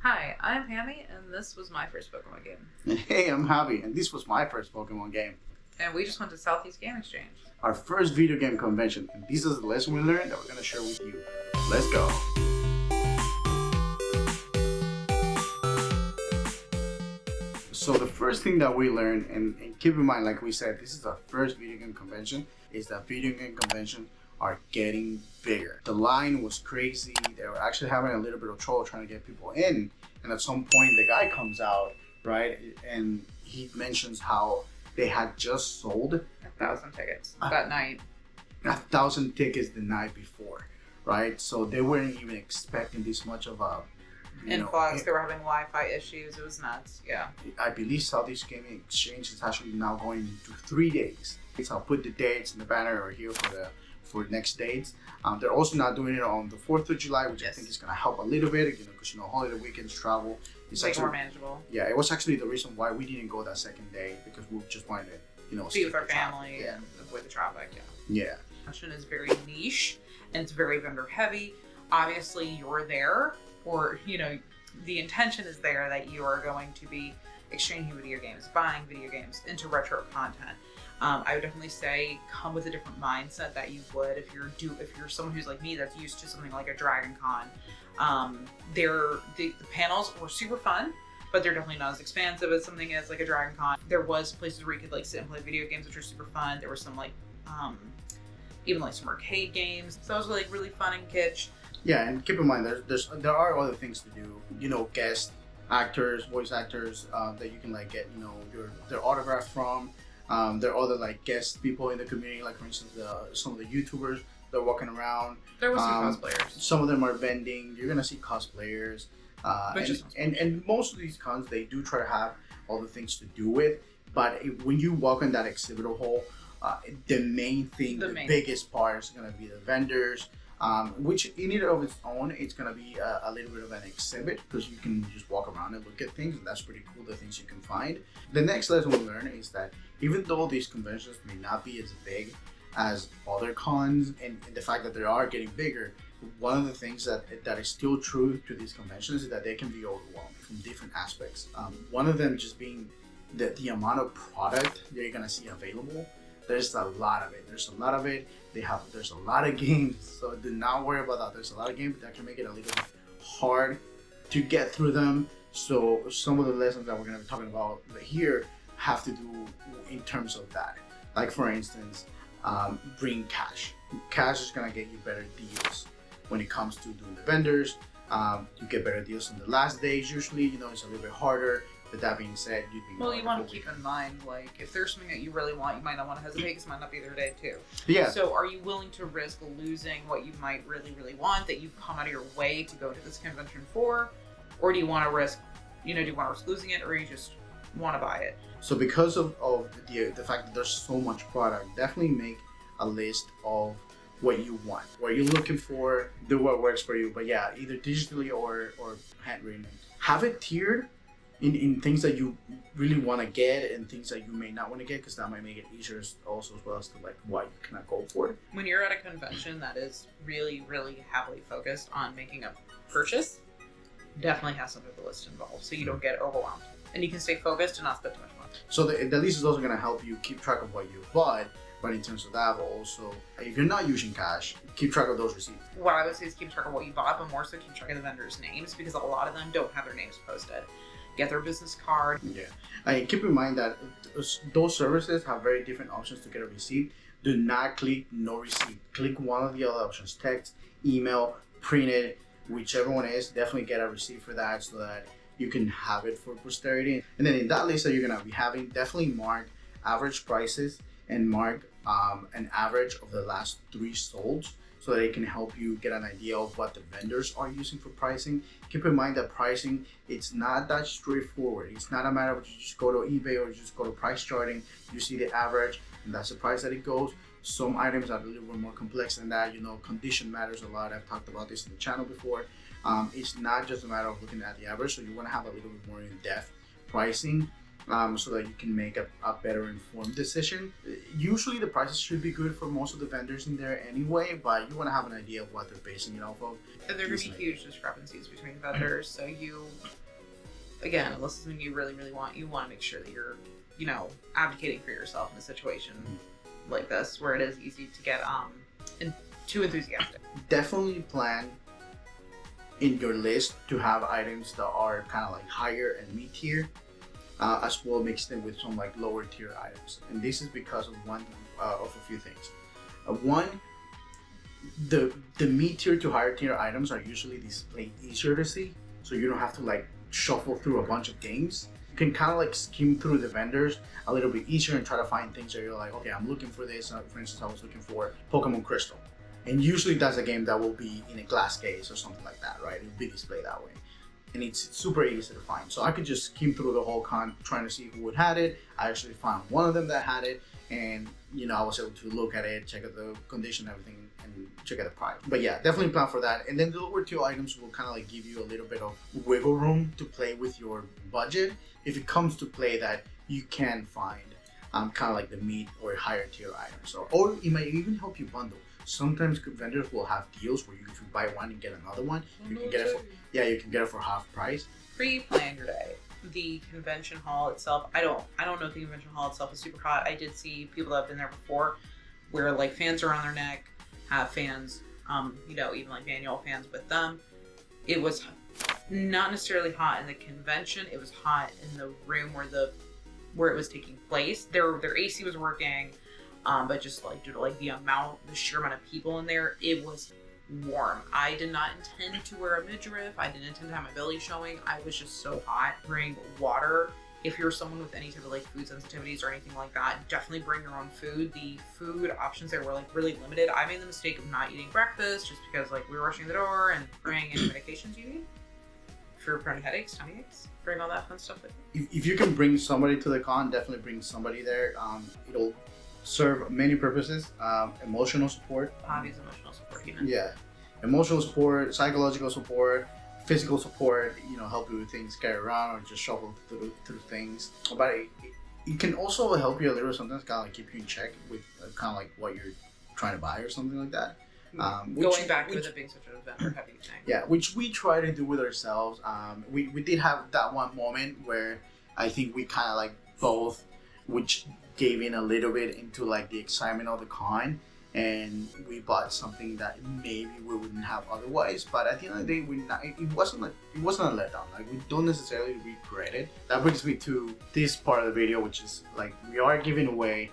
Hi, I'm Hammy, and this was my first Pokemon game. And hey, I'm Javi, and this was my first Pokemon game. And we just went to Southeast Game Exchange. Our first video game convention, and this is the lesson we learned that we're going to share with you. Let's go. So the first thing that we learned, and keep in mind, like we said, this is our first video game convention, is that video game conventions are getting bigger. The line was crazy. They were actually having a little bit of trouble trying to get people in. And at some point, the guy comes out, right? And he mentions how they had just sold 1,000 tickets that night. 1,000 tickets the night before, right? So they weren't even expecting this much of a influx. They were having Wi-Fi issues. It was nuts. Yeah. I believe Southeast Gaming Exchange is actually now going into 3 days. So I'll put the dates in the banner over here for next dates. They're also not doing it on the 4th of July, which I think is going to help a little bit, because holiday weekends travel. It's actually more manageable. Yeah, it was actually the reason why we didn't go that second day, because we just wanted to, be with our family and avoid the traffic. Yeah. Fashion is very niche and it's very vendor heavy. Obviously, you're there, or the intention is there that you are going to be exchanging video games, buying video games, into retro content. I would definitely say come with a different mindset that you would if you're someone who's like me that's used to something like a Dragon Con. The panels were super fun, but they're definitely not as expansive as something as like a Dragon Con. There was places where you could like sit and play video games, which are super fun. There were some like even like some arcade games. So it was like really fun and kitsch. Yeah, and keep in mind there are other things to do. Guest actors, voice actors that you can like get their autograph from. There are other like guest people in the community, like for instance some of the YouTubers that are walking around. There was some cosplayers. Some of them are vending. You're gonna see cosplayers. And most of these cons, they do try to have all the things to do with. But when you walk in that exhibitor hall, the main thing, the biggest part is gonna be the vendors. Which in and of its own, it's gonna be a little bit of an exhibit, because you can just walk around and look at things, and that's pretty cool, the things you can find. The next lesson we learn is that even though these conventions may not be as big as other cons, and the fact that they are getting bigger, one of the things that is still true to these conventions is that they can be overwhelming from different aspects. One of them just being the amount of product that you're gonna see available. There's a lot of it. There's a lot of games, so do not worry about that. There's a lot of games that can make it a little bit hard to get through them. So some of the lessons that we're going to be talking about here have to do in terms of that. Like for instance, bring cash. Cash is going to get you better deals when it comes to doing the vendors. You get better deals on the last days usually. It's a little bit harder. With that being said, you want to keep in mind, like, if there's something that you really want, you might not want to hesitate, because it might not be their day too. Yeah. So are you willing to risk losing what you might really, really want, that you've come out of your way to go to this convention for? Or do you want to risk, losing it, or you just want to buy it? So because of the fact that there's so much product, definitely make a list of what you want, what you're looking for, do what works for you. But yeah, either digitally or handwritten. Have it tiered in things that you really want to get and things that you may not want to get, because that might make it easier also, as well as to like why you cannot go for it. When you're at a convention that is really, really heavily focused on making a purchase, definitely have some of the list involved so you don't get overwhelmed. And you can stay focused and not spend too much money. So the list is also going to help you keep track of what you bought, but in terms of that, but also if you're not using cash, keep track of those receipts. What I would say is keep track of what you bought, but more so keep track of the vendors' names, because a lot of them don't have their names posted. Get their business card. Yeah. Keep in mind that those services have very different options to get a receipt. Do not click no receipt. Click one of the other options: text, email, print it, whichever one is. Definitely get a receipt for that, so that you can have it for posterity. And then in that list that you're gonna be having, definitely mark average prices and mark an average of the last 3 solds, so that it can help you get an idea of what the vendors are using for pricing. Keep in mind that pricing, it's not that straightforward. It's not a matter of you just go to eBay or you just go to price charting, you see the average, and that's the price that it goes. Some items are a little bit more complex than that. Condition matters a lot. I've talked about this in the channel before. It's not just a matter of looking at the average, so you want to have a little bit more in-depth pricing so that you can make a better informed decision. Usually the prices should be good for most of the vendors in there anyway, but you want to have an idea of what they're basing it off of. And there are going to be huge discrepancies between vendors, so you, again, unless it's something you really, really want, you want to make sure that you're, you know, advocating for yourself in a situation like this where it is easy to get too enthusiastic. Definitely plan in your list to have items that are kind of like higher and mid tier, as well mixed in with some like lower tier items. And this is because of a few things. One, the mid tier to higher tier items are usually displayed easier to see, so you don't have to like shuffle through a bunch of games. You can kind of like skim through the vendors a little bit easier and try to find things that you're like, okay, I'm looking for this. For instance, I was looking for Pokemon Crystal. And usually that's a game that will be in a glass case or something like that, right? It will be displayed that way. And it's super easy to find. So I could just skim through the whole con trying to see who had it. I actually found one of them that had it. And, you know, I was able to look at it, check out the condition, everything, and check out the price. But yeah, definitely plan for that. And then the lower tier items will kind of like give you a little bit of wiggle room to play with your budget if it comes to play that you can find kind of like the mid or higher tier items. Or it might even help you bundle. Sometimes vendors will have deals where if you buy one and get another one, you can get it for half price. Pre-plan your day. The convention hall itself, I don't know if the convention hall itself is super hot. I did see people that have been there before where like fans are on their neck, have fans, you know, even like manual fans with them. It was not necessarily hot in the convention. It was hot in the room where it was taking place. Their AC was working. But just like due to like the sheer amount of people in there, it was warm. I did not intend to wear a midriff. I didn't intend to have my belly showing. I was just so hot. Bring water. If you're someone with any type of like food sensitivities or anything like that, definitely bring your own food. The food options there were like really limited. I made the mistake of not eating breakfast just because like we were rushing the door and bring any medications you need for prone headaches, tummy aches, bring all that fun stuff with you. If you can bring somebody to the con, definitely bring somebody there. It'll serve many purposes. Emotional support. Obvious emotional support, even. Yeah, emotional support, psychological support, physical support. You know, help you with things, carry around, or just shuffle through things. But it can also help you a little. Sometimes kind of like keep you in check with kind of like what you're trying to buy or something like that. Going back to it being such an vendor heavy thing. Yeah, which we try to do with ourselves. We did have that one moment where I think we kind of like both, which gave in a little bit into like the excitement of the con, and we bought something that maybe we wouldn't have otherwise. But at the end of the day, it wasn't a letdown. Like, we don't necessarily regret it. That brings me to this part of the video, which is like we are giving away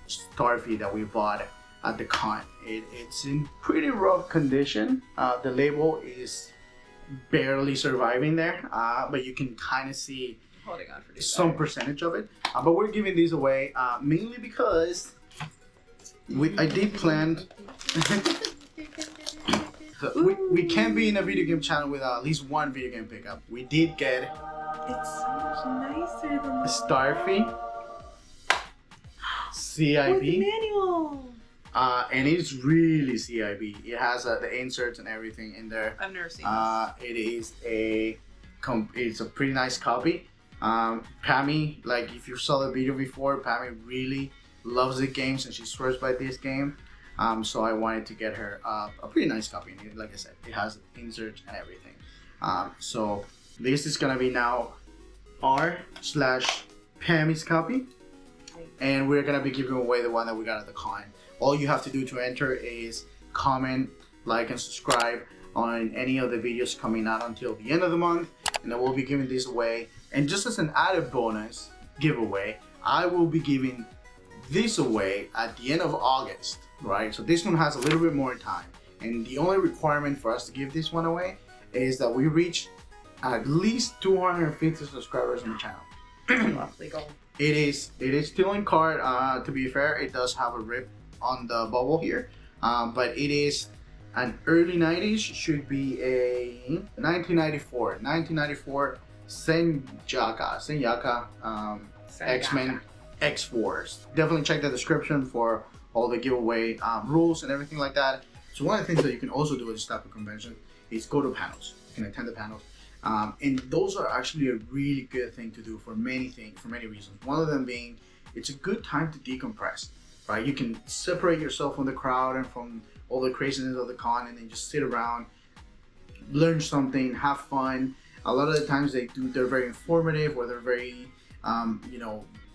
Starfy that we bought at the con. It's in pretty rough condition. The label is barely surviving there, but you can kind of see holding on for some percentage of it, but we're giving these away mainly because I did plan. we can't be in a video game channel without at least one video game pickup. We did get. It's so much nicer than a Starfy CIB. With the manual. And it's really CIB. It has the inserts and everything in there. I've never seen this. It is it's a pretty nice copy. Pammy, like if you saw the video before, Pammy really loves the games and she swears by this game. So I wanted to get her a pretty nice copy. And like I said, it has inserts and everything. So this is gonna be now r/Pammy's copy, and we're gonna be giving away the one that we got at the con. All you have to do to enter is comment, like, and subscribe on any of the videos coming out until the end of the month, and then we'll be giving this away. And just as an added bonus giveaway, I will be giving this away at the end of August, right? So this one has a little bit more time, and the only requirement for us to give this one away is that we reach at least 250 subscribers on the channel. Lovely goal. It is still in card. To be fair, it does have a rip on the bubble here, but it is an early 90s, should be a 1994 Senyaka X-Men X-Force. Definitely check the description for all the giveaway rules and everything like that. So one of the things that you can also do at this type of convention is go to panels. You can attend the panels. And those are actually a really good thing to do for many reasons. One of them being, it's a good time to decompress, right? You can separate yourself from the crowd and from all the craziness of the con, and then just sit around, learn something, have fun. A lot of the times they're very informative, or they're very,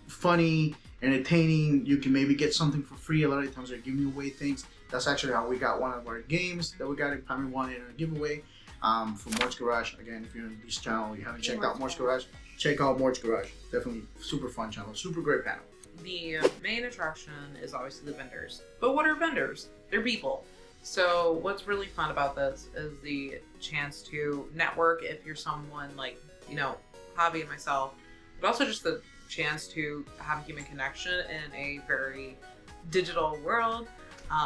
funny, entertaining. You can maybe get something for free. A lot of the times they're giving away things. That's actually how we got one of our games that we got in Pammy wanted in a giveaway from Mort's Garage. Again, if you're in this channel, you haven't checked out Mort's Garage, check out Mort's Garage. Definitely super fun channel, super great panel. The main attraction is obviously the vendors. But what are vendors? They're people. So what's really fun about this is the chance to network if you're someone like, Javi and myself, but also just the chance to have a human connection in a very digital world.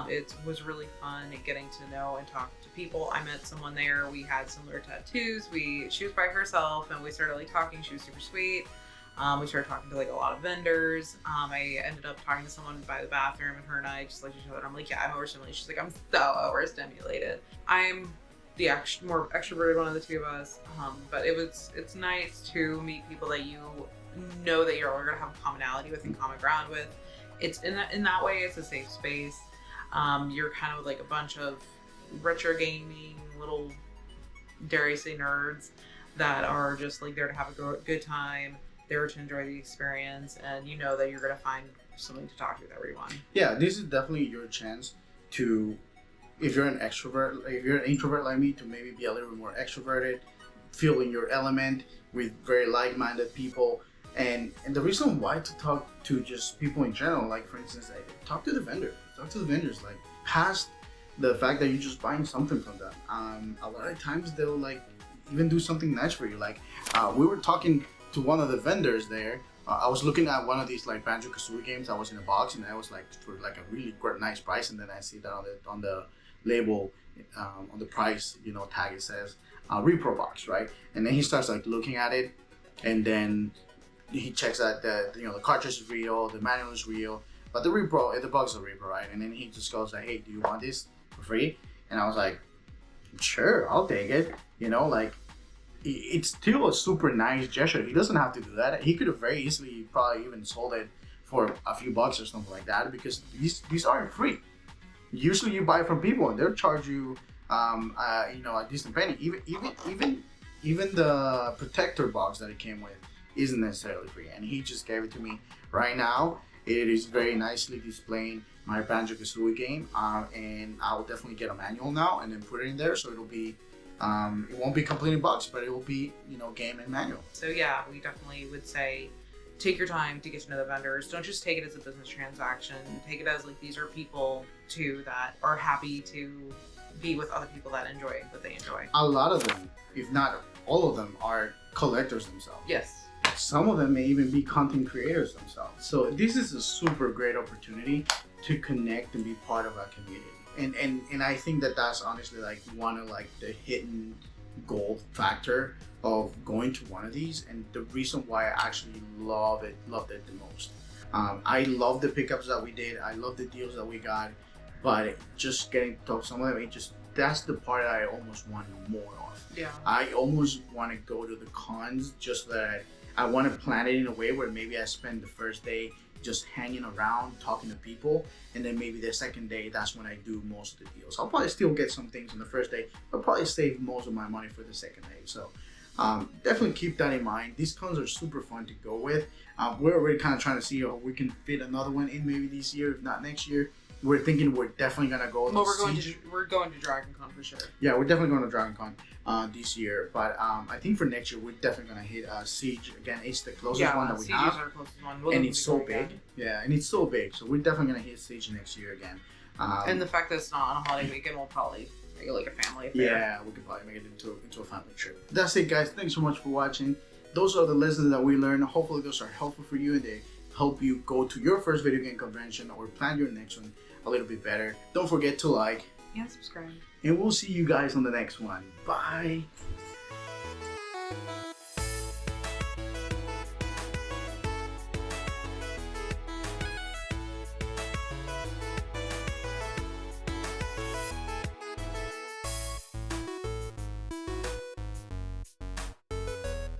It was really fun getting to know and talk to people. I met someone there. We had similar tattoos. She was by herself and we started talking. She was super sweet. We started talking to a lot of vendors. I ended up talking to someone by the bathroom, and her and I just looked at each other. I'm like, yeah, I'm overstimulated. She's like, I'm so overstimulated. I'm the more extroverted one of the two of us. But it's nice to meet people that you know that you're all gonna have a commonality with and common ground with. It's in that way, it's a safe space. You're kind of like a bunch of retro gaming little, dare I say, nerds that are just there to have a good time, there to enjoy the experience, and you know that you're gonna find something to talk to with everyone. Yeah, this is definitely your chance to, if you're an extrovert, if you're an introvert like me, to maybe be a little bit more extroverted, feel in your element with very like-minded people. And the reason why to talk to just people in general, for instance, talk to the vendors, past the fact that you're just buying something from them. A lot of times they'll even do something nice for you. We were talking to one of the vendors there. I was looking at one of these Banjo-Kazooie games that was in a box, and I was for a really nice price, and then I see that on the label, on the price, tag, it says repro box, right? And then he starts looking at it, and then he checks that the cartridge is real, the manual is real, but the box is a repro, right? And then he just goes hey, do you want this for free? And I was like, sure, I'll take it. It's still a super nice gesture. He doesn't have to do that. He could have very easily probably even sold it for a few bucks or something like that, because these aren't free. Usually you buy from people and they'll charge you a decent penny. Even the protector box that it came with isn't necessarily free, and he just gave it to me right now. It is very nicely displaying my Banjo-Kazooie game, and I'll definitely get a manual now and then put it in there, so it'll be it won't be completely boxed, but it will be game and manual. So yeah, we definitely would say take your time to get to know the vendors. Don't just take it as a business transaction. Take it as these are people too that are happy to be with other people that enjoy what they enjoy. A lot of them, if not all of them, are collectors themselves. Yes. Some of them may even be content creators themselves. So this is a super great opportunity to connect and be part of a community. And I think that's honestly one of the hidden gold factor of going to one of these, and the reason why I actually loved it the most. I love the pickups that we did. I love the deals that we got, but just getting to talk to some of them, that's the part that I almost want more of. Yeah. I almost want to go to the cons just that I want to plan it in a way where maybe I spend the first day just hanging around, talking to people, and then maybe the second day, that's when I do most of the deals. I'll probably still get some things on the first day, but probably save most of my money for the second day. So definitely keep that in mind. These cons are super fun to go with. We're already kind of trying to see if we can fit another one in maybe this year, if not next year. We're thinking we're definitely gonna go. Well, we're going to Dragon Con for sure. Yeah, we're definitely going to Dragon Con this year. But I think for next year we're definitely gonna hit Siege again. It's the closest one that we have. Siege is our closest one. And it's so big. Yeah, and it's so big. So we're definitely gonna hit Siege next year again. And the fact that it's not on a holiday weekend, we'll probably make it a family affair. Yeah, we could probably make it into a family trip. That's it, guys. Thanks so much for watching. Those are the lessons that we learned. Hopefully those are helpful for you, and they help you go to your first video game convention or plan your next one a little bit better. Don't forget to like and subscribe. And we'll see you guys on the next one. Bye.